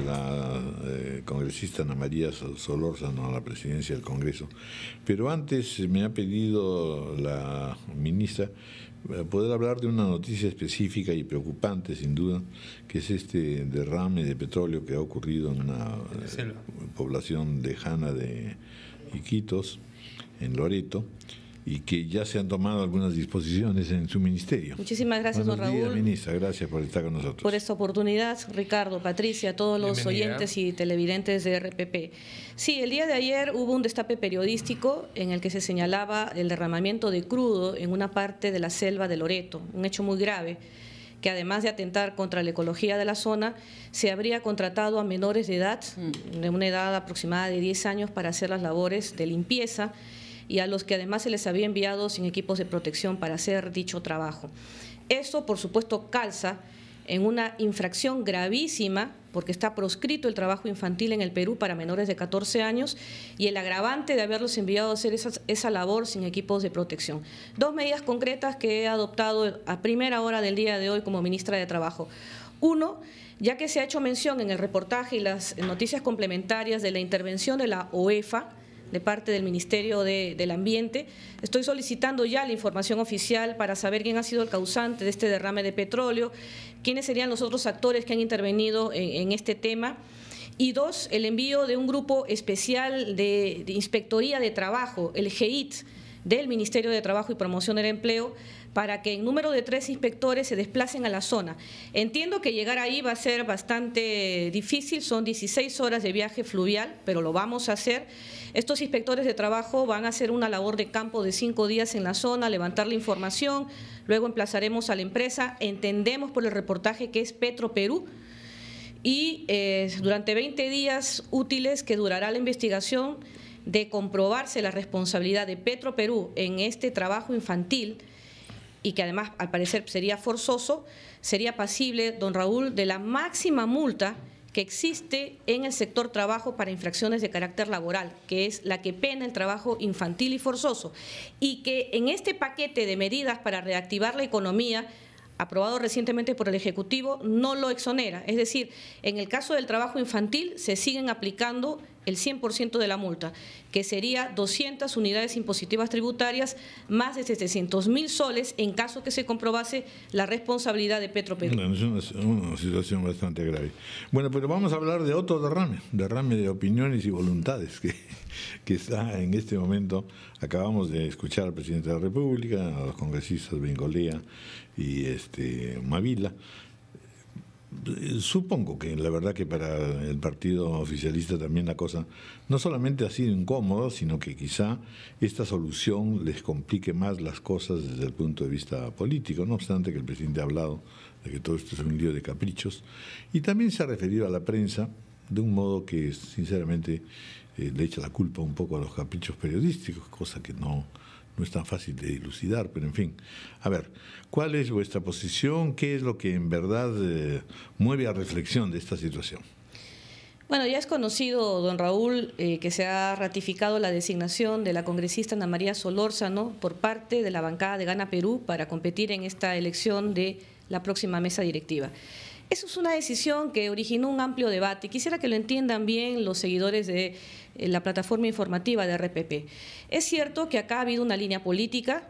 la congresista Ana María Solórzano a la presidencia del Congreso. Pero antes me ha pedido la ministra poder hablar de una noticia específica y preocupante, sin duda, que es este derrame de petróleo que ha ocurrido en una población lejana de Iquitos, en Loreto, y que ya se han tomado algunas disposiciones en su ministerio. Muchísimas gracias, don Raúl. Buenos días, ministra. Gracias por estar con nosotros. Por esta oportunidad, Ricardo, Patricia, todos los oyentes y televidentes de RPP. Sí, el día de ayer hubo un destape periodístico en el que se señalaba el derramamiento de crudo en una parte de la selva de Loreto, un hecho muy grave, que además de atentar contra la ecología de la zona, se habría contratado a menores de edad, de una edad aproximada de 10 años, para hacer las labores de limpieza, y a los que además se les había enviado sin equipos de protección para hacer dicho trabajo. Esto, por supuesto, calza en una infracción gravísima, porque está proscrito el trabajo infantil en el Perú para menores de 14 años, y el agravante de haberlos enviado a hacer esa labor sin equipos de protección. Dos medidas concretas que he adoptado a primera hora del día de hoy como ministra de Trabajo. Uno, ya que se ha hecho mención en el reportaje y las noticias complementarias de la intervención de la OEFA, de parte del Ministerio del Ambiente, estoy solicitando ya la información oficial para saber quién ha sido el causante de este derrame de petróleo, quiénes serían los otros actores que han intervenido en este tema. Y dos, el envío de un grupo especial de Inspectoría de Trabajo, el GEIT, del Ministerio de Trabajo y Promoción del Empleo, para que en número de 3 inspectores se desplacen a la zona. Entiendo que llegar ahí va a ser bastante difícil, son 16 horas de viaje fluvial, pero lo vamos a hacer. Estos inspectores de trabajo van a hacer una labor de campo de 5 días en la zona, levantar la información, luego emplazaremos a la empresa, entendemos por el reportaje que es Petroperú, y durante 20 días útiles que durará la investigación, de comprobarse la responsabilidad de Petroperú en este trabajo infantil, y que además al parecer sería forzoso, sería pasible, don Raúl, de la máxima multa que existe en el sector trabajo para infracciones de carácter laboral, que es la que pena el trabajo infantil y forzoso, y que en este paquete de medidas para reactivar la economía, aprobado recientemente por el Ejecutivo, no lo exonera. Es decir, en el caso del trabajo infantil se siguen aplicando el 100% de la multa, que sería 200 unidades impositivas tributarias, más de 700.000 soles en caso que se comprobase la responsabilidad de Petroperú. Bueno, es una situación bastante grave. Bueno, pero vamos a hablar de otro derrame de opiniones y voluntades que está en este momento. Acabamos de escuchar al presidente de la República, a los congresistas Bengolea y Mavila. Supongo que la verdad que para el partido oficialista también la cosa no solamente ha sido incómoda, sino que quizá esta solución les complique más las cosas desde el punto de vista político, no obstante que el presidente ha hablado de que todo esto es un lío de caprichos, y también se ha referido a la prensa de un modo que sinceramente le echa la culpa un poco a los caprichos periodísticos, cosa que no es tan fácil de dilucidar, pero en fin. A ver, ¿cuál es vuestra posición? ¿Qué es lo que en verdad mueve a reflexión de esta situación? Bueno, ya es conocido, don Raúl, que se ha ratificado la designación de la congresista Ana María Solórzano por parte de la bancada de Gana Perú para competir en esta elección de la próxima mesa directiva. Eso es una decisión que originó un amplio debate. Quisiera que lo entiendan bien los seguidores de la plataforma informativa de RPP. Es cierto que acá ha habido una línea política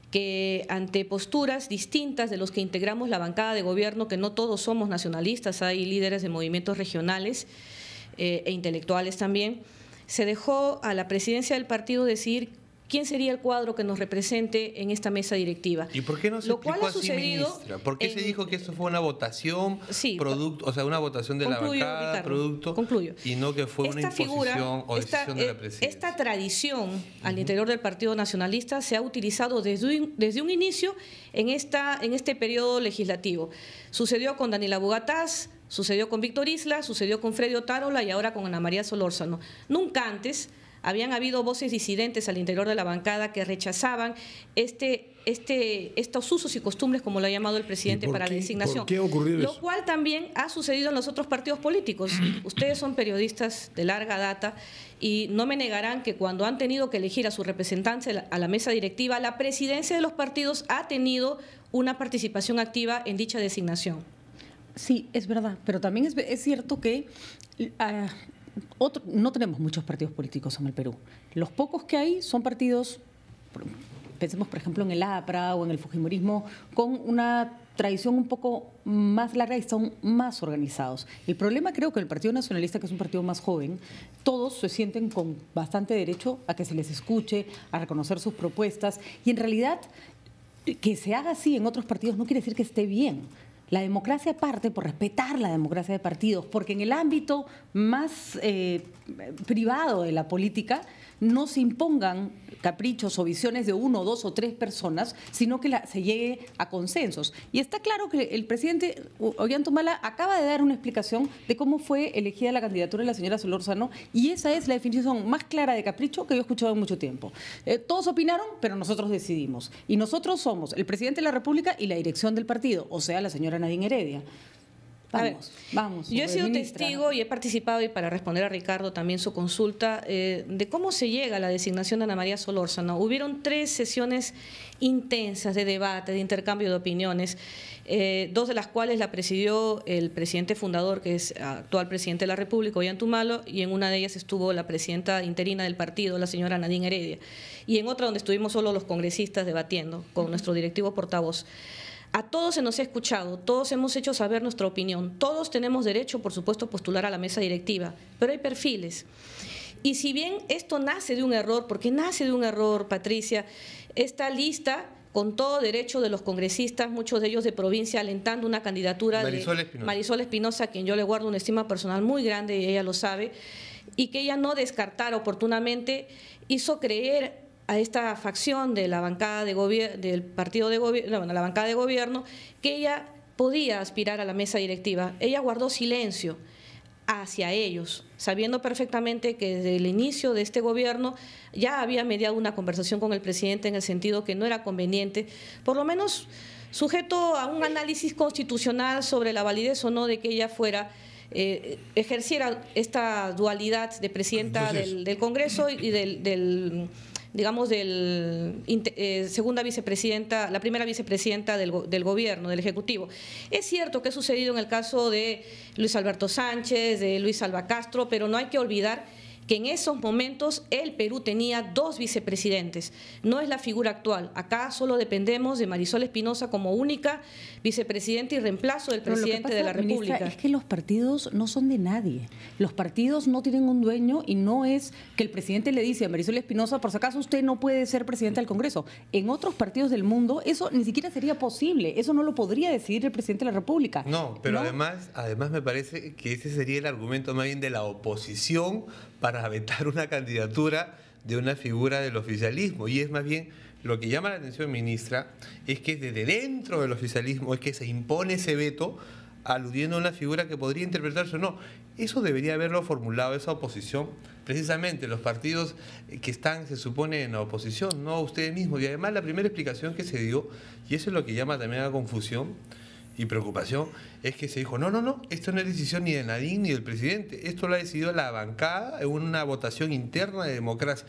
que ante posturas distintas de los que integramos la bancada de gobierno, que no todos somos nacionalistas, hay líderes de movimientos regionales e intelectuales también, se dejó a la presidencia del partido decidir quién sería el cuadro que nos represente en esta mesa directiva. ¿Y por qué no se explicó así, ministra? ¿Por qué se dijo que esto fue una votación, producto, o sea, una votación de la bancada, Ricardo, producto, y no que fue una imposición o decisión de la presidencia? Esta tradición al interior del Partido Nacionalista se ha utilizado desde un inicio en este periodo legislativo. Sucedió con Daniela Bugatás, sucedió con Víctor Isla, sucedió con Freddy Otárola y ahora con Ana María Solórzano. Nunca antes habían habido voces disidentes al interior de la bancada que rechazaban estos usos y costumbres, como lo ha llamado el presidente, para la designación. ¿Por qué ha ocurrido eso? Lo cual también ha sucedido en los otros partidos políticos. Ustedes son periodistas de larga data y no me negarán que cuando han tenido que elegir a su representante a la mesa directiva, la presidencia de los partidos ha tenido una participación activa en dicha designación. Sí, es verdad, pero también es cierto que no tenemos muchos partidos políticos en el Perú. Los pocos que hay son partidos, pensemos por ejemplo en el APRA o en el Fujimorismo, con una tradición un poco más larga y son más organizados. El problema creo que el Partido Nacionalista, que es un partido más joven, todos se sienten con bastante derecho a que se les escuche, a reconocer sus propuestas, y en realidad que se haga así en otros partidos no quiere decir que esté bien. La democracia parte por respetar la democracia de partidos, porque en el ámbito más privado de la política no se impongan caprichos o visiones de 1, 2 o 3 personas, sino que se llegue a consensos. Y está claro que el presidente Ollanta acaba de dar una explicación de cómo fue elegida la candidatura de la señora Solórzano, y esa es la definición más clara de capricho que yo he escuchado en mucho tiempo. Todos opinaron, pero nosotros decidimos. Y nosotros somos el presidente de la República y la dirección del partido, o sea, la señora Nadine Heredia. Vamos. Yo he sido testigo y he participado, y para responder a Ricardo también su consulta, de cómo se llega a la designación de Ana María Solórzano. Hubieron 3 sesiones intensas de debate, de intercambio de opiniones, 2 de las cuales la presidió el presidente fundador, que es actual presidente de la República, Ollanta Humala, y en una de ellas estuvo la presidenta interina del partido, la señora Nadine Heredia, y en otra donde estuvimos solo los congresistas debatiendo con nuestro directivo portavoz. A todos se nos ha escuchado, todos hemos hecho saber nuestra opinión, todos tenemos derecho, por supuesto, a postular a la mesa directiva, pero hay perfiles. Y si bien esto nace de un error, porque nace de un error, Patricia, esta lista, con todo derecho de los congresistas, muchos de ellos de provincia, alentando una candidatura de Marisol Espinosa, a quien yo le guardo una estima personal muy grande, y ella lo sabe, y que ella no descartara oportunamente, hizo creer a esta facción de la bancada del partido de gobierno, la bancada de gobierno, que ella podía aspirar a la mesa directiva. Ella guardó silencio hacia ellos, sabiendo perfectamente que desde el inicio de este gobierno ya había mediado una conversación con el presidente en el sentido que no era conveniente, por lo menos sujeto a un análisis constitucional sobre la validez o no de que ella fuera ejerciera esta dualidad de presidenta del Congreso y del segunda vicepresidenta, la primera vicepresidenta del gobierno, del Ejecutivo. Es cierto que ha sucedido en el caso de Luis Alberto Sánchez, de Luis Alva Castro, pero no hay que olvidar que en esos momentos el Perú tenía 2 vicepresidentes, no es la figura actual. Acá solo dependemos de Marisol Espinosa como única vicepresidenta y reemplazo del presidente de la República. Ministra, es que los partidos no son de nadie. Los partidos no tienen un dueño, y no es que el presidente le dice a Marisol Espinosa, por si acaso usted no puede ser presidente del Congreso. En otros partidos del mundo eso ni siquiera sería posible, eso no lo podría decidir el presidente de la República. No, pero ¿no? Además me parece que ese sería el argumento más bien de la oposición para vetar una candidatura de una figura del oficialismo, y es más bien lo que llama la atención, ministra, es que desde dentro del oficialismo es que se impone ese veto aludiendo a una figura que podría interpretarse o no. Eso debería haberlo formulado esa oposición, precisamente los partidos que están, se supone, en la oposición, no ustedes mismos. Y además la primera explicación que se dio, y eso es lo que llama también a confusión y preocupación, es que se dijo, no, esto no es decisión ni de Nadine ni del presidente, esto lo ha decidido la bancada en una votación interna de democracia.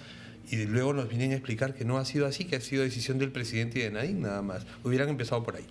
Y luego nos vienen a explicar que no ha sido así, que ha sido decisión del presidente y de Nadine nada más. Hubieran empezado por ahí.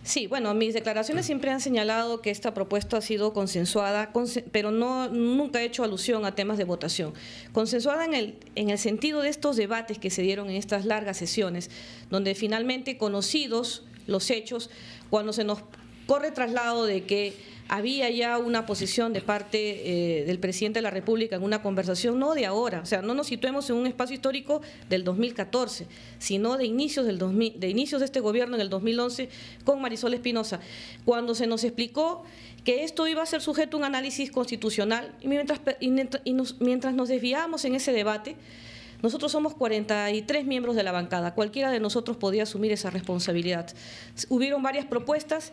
Sí, bueno, mis declaraciones siempre han señalado que esta propuesta ha sido consensuada, pero nunca he hecho alusión a temas de votación. Consensuada en el sentido de estos debates que se dieron en estas largas sesiones, donde finalmente, conocidos los hechos, cuando se nos corre traslado de que había ya una posición de parte del presidente de la República en una conversación, no de ahora, o sea, no nos situemos en un espacio histórico del 2014, sino de inicios de este gobierno en el 2011 con Marisol Espinosa, cuando se nos explicó que esto iba a ser sujeto a un análisis constitucional, y mientras nos desviábamos en ese debate, nosotros somos 43 miembros de la bancada, cualquiera de nosotros podía asumir esa responsabilidad. Hubieron varias propuestas,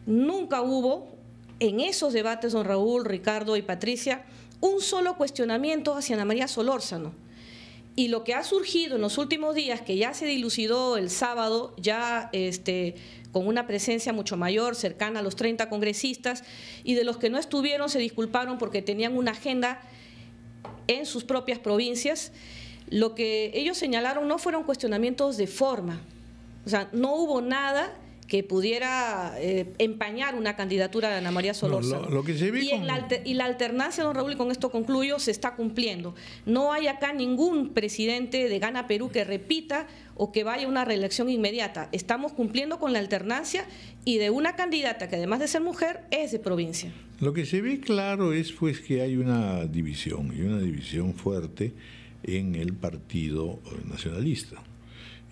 nunca hubo en esos debates, don Raúl, Ricardo y Patricia, un solo cuestionamiento hacia Ana María Solórzano. Y lo que ha surgido en los últimos días, que ya se dilucidó el sábado, ya con una presencia mucho mayor, cercana a los 30 congresistas, y de los que no estuvieron se disculparon porque tenían una agenda en sus propias provincias. Lo que ellos señalaron no fueron cuestionamientos de forma, o sea, no hubo nada que pudiera empañar una candidatura de Ana María Solórzano. Lo que se ve y la alternancia, don Raúl, y con esto concluyo, se está cumpliendo. No hay acá ningún presidente de Gana Perú que repita o que vaya a una reelección inmediata. Estamos cumpliendo con la alternancia y de una candidata que además de ser mujer es de provincia. Lo que se ve claro es pues que hay una división, y una división fuerte en el partido nacionalista,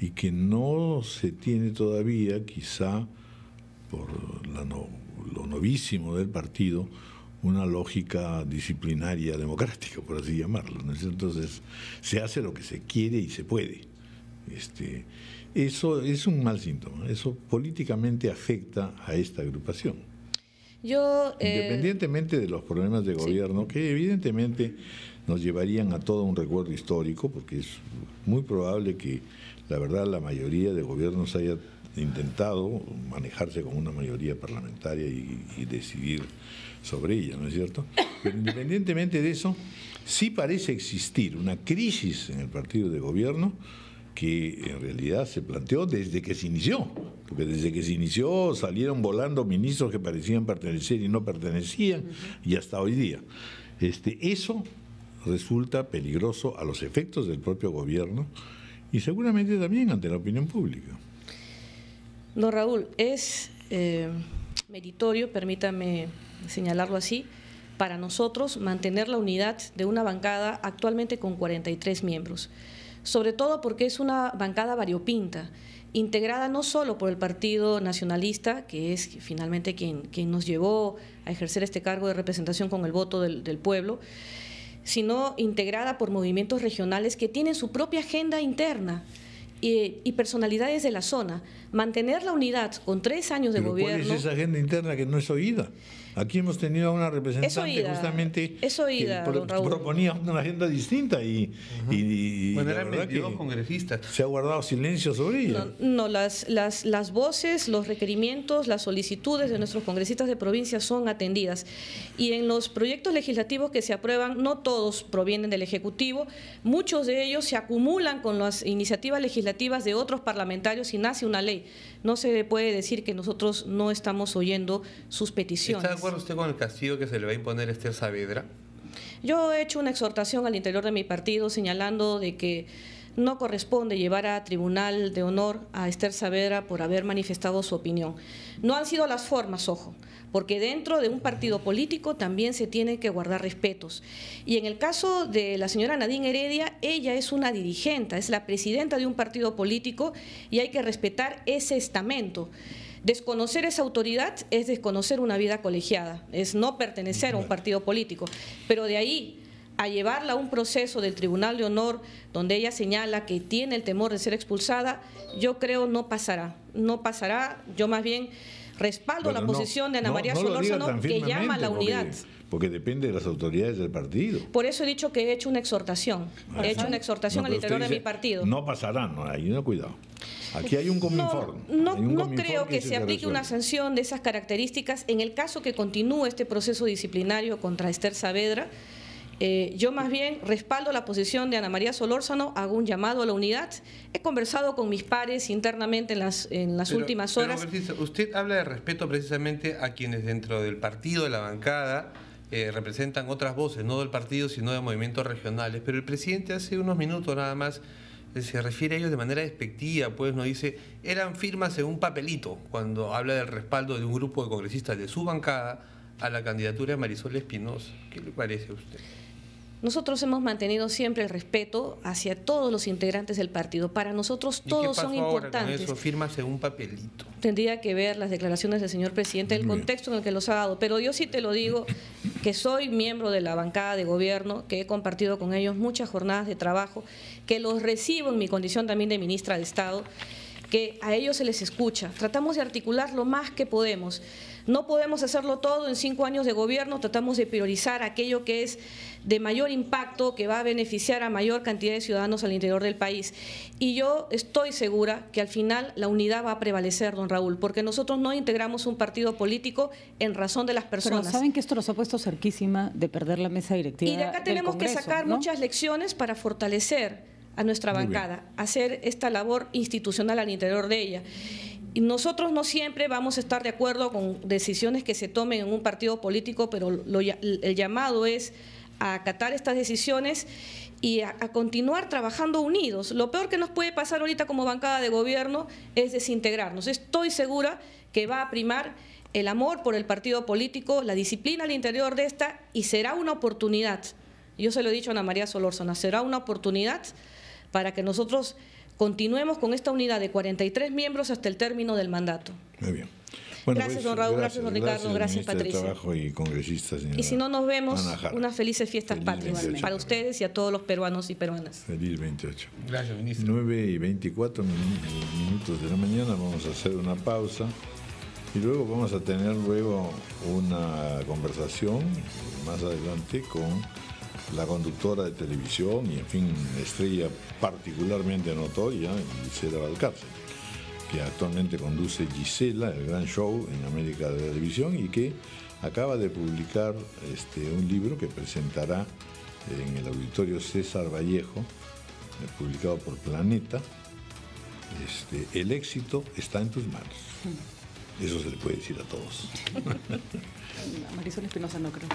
y que no se tiene todavía, quizá por lo novísimo del partido, una lógica disciplinaria democrática, por así llamarlo, ¿no? Entonces se hace lo que se quiere y se puede. Eso es un mal síntoma, eso políticamente afecta a esta agrupación. Independientemente de los problemas de gobierno, sí, que evidentemente nos llevarían a todo un recuerdo histórico, porque es muy probable que la verdad la mayoría de gobiernos haya intentado manejarse con una mayoría parlamentaria y decidir sobre ella, ¿no es cierto? Pero independientemente de eso, sí parece existir una crisis en el partido de gobierno que en realidad se planteó desde que se inició, porque desde que se inició salieron volando ministros que parecían pertenecer y no pertenecían, y hasta hoy día. Eso resulta peligroso a los efectos del propio gobierno y seguramente también ante la opinión pública. Don Raúl, es meritorio, permítame señalarlo así, para nosotros mantener la unidad de una bancada actualmente con 43 miembros, sobre todo porque es una bancada variopinta, integrada no solo por el Partido Nacionalista, que es finalmente quien nos llevó a ejercer este cargo de representación con el voto del pueblo, sino integrada por movimientos regionales que tienen su propia agenda interna y personalidades de la zona. Mantener la unidad con 3 años de gobierno... ¿Cuál es esa agenda interna que no es oída? Aquí hemos tenido a una representante justamente que proponía una agenda distinta y bueno, eran 22 congresistas. Se ha guardado silencio sobre ella. No, las voces, los requerimientos, las solicitudes de nuestros congresistas de provincia son atendidas. Y en los proyectos legislativos que se aprueban, no todos provienen del Ejecutivo, muchos de ellos se acumulan con las iniciativas legislativas de otros parlamentarios y nace una ley. No se puede decir que nosotros no estamos oyendo sus peticiones. ¿Está de acuerdo usted con el castigo que se le va a imponer a Esther Saavedra? Yo he hecho una exhortación al interior de mi partido señalando de que no corresponde llevar a tribunal de honor a Esther Saavedra por haber manifestado su opinión. No han sido las formas, ojo, porque dentro de un partido político también se tienen que guardar respetos. Y en el caso de la señora Nadine Heredia, ella es una dirigente, es la presidenta de un partido político y hay que respetar ese estamento. Desconocer esa autoridad es desconocer una vida colegiada, es no pertenecer a un partido político, pero de ahí a llevarla a un proceso del Tribunal de Honor donde ella señala que tiene el temor de ser expulsada, yo creo no pasará. Yo más bien respaldo la posición de Ana María Solórzano, que llama a la unidad. Porque depende de las autoridades del partido. Por eso he dicho que he hecho una exhortación. He hecho una exhortación al interior de mi partido. No pasará, no, ahí no, cuidado. Aquí hay un cominform. No creo que se aplique una sanción de esas características en el caso que continúe este proceso disciplinario contra Esther Saavedra. Yo más bien respaldo la posición de Ana María Solórzano, hago un llamado a la unidad. He conversado con mis pares internamente en las últimas horas. Pero usted habla de respeto precisamente a quienes dentro del partido, de la bancada, representan otras voces, no del partido, sino de movimientos regionales. Pero el presidente hace unos minutos nada más se refiere a ellos de manera despectiva, pues nos dice, eran firmas en un papelito, cuando habla del respaldo de un grupo de congresistas de su bancada a la candidatura de Marisol Espinosa. ¿Qué le parece a usted? Nosotros hemos mantenido siempre el respeto hacia todos los integrantes del partido. Para nosotros todos son importantes. Ahora con eso, firmas en un papelito. Tendría que ver las declaraciones del señor presidente, el contexto en el que los ha dado. Pero yo sí te lo digo, que soy miembro de la bancada de gobierno, que he compartido con ellos muchas jornadas de trabajo, que los recibo en mi condición también de ministra de Estado, que a ellos se les escucha. Tratamos de articular lo más que podemos. No podemos hacerlo todo en 5 años de gobierno, tratamos de priorizar aquello que es de mayor impacto, que va a beneficiar a mayor cantidad de ciudadanos al interior del país. Y yo estoy segura que al final la unidad va a prevalecer, don Raúl, porque nosotros no integramos un partido político en razón de las personas. Pero saben que esto nos ha puesto cerquísima de perder la mesa directiva. Y de acá tenemos que sacar muchas lecciones para fortalecer a nuestra bancada, hacer esta labor institucional al interior de ella. Y nosotros no siempre vamos a estar de acuerdo con decisiones que se tomen en un partido político, pero el llamado es a acatar estas decisiones y a continuar trabajando unidos. Lo peor que nos puede pasar ahorita como bancada de gobierno es desintegrarnos. Estoy segura que va a primar el amor por el partido político, la disciplina al interior de esta, y será una oportunidad. Yo se lo he dicho a Ana María Solórzano, será una oportunidad para que nosotros continuemos con esta unidad de 43 miembros hasta el término del mandato. Muy bien. Bueno, gracias, don Raúl, gracias, don Ricardo, gracias, Patricia. Trabajo y congresista, y si no nos vemos, unas felices fiestas patrias para ustedes y a todos los peruanos y peruanas. Feliz 28. Gracias, ministro. 9:24 minutos de la mañana, vamos a hacer una pausa y luego vamos a tener una conversación más adelante con la conductora de televisión y, en fin, estrella particularmente notoria, Gisela Valcárcel, que actualmente conduce Gisela, el gran show en América de la Televisión, y que acaba de publicar un libro que presentará en el Auditorio César Vallejo, publicado por Planeta. El éxito está en tus manos. Eso se le puede decir a todos. Marisol Espinosa no creo.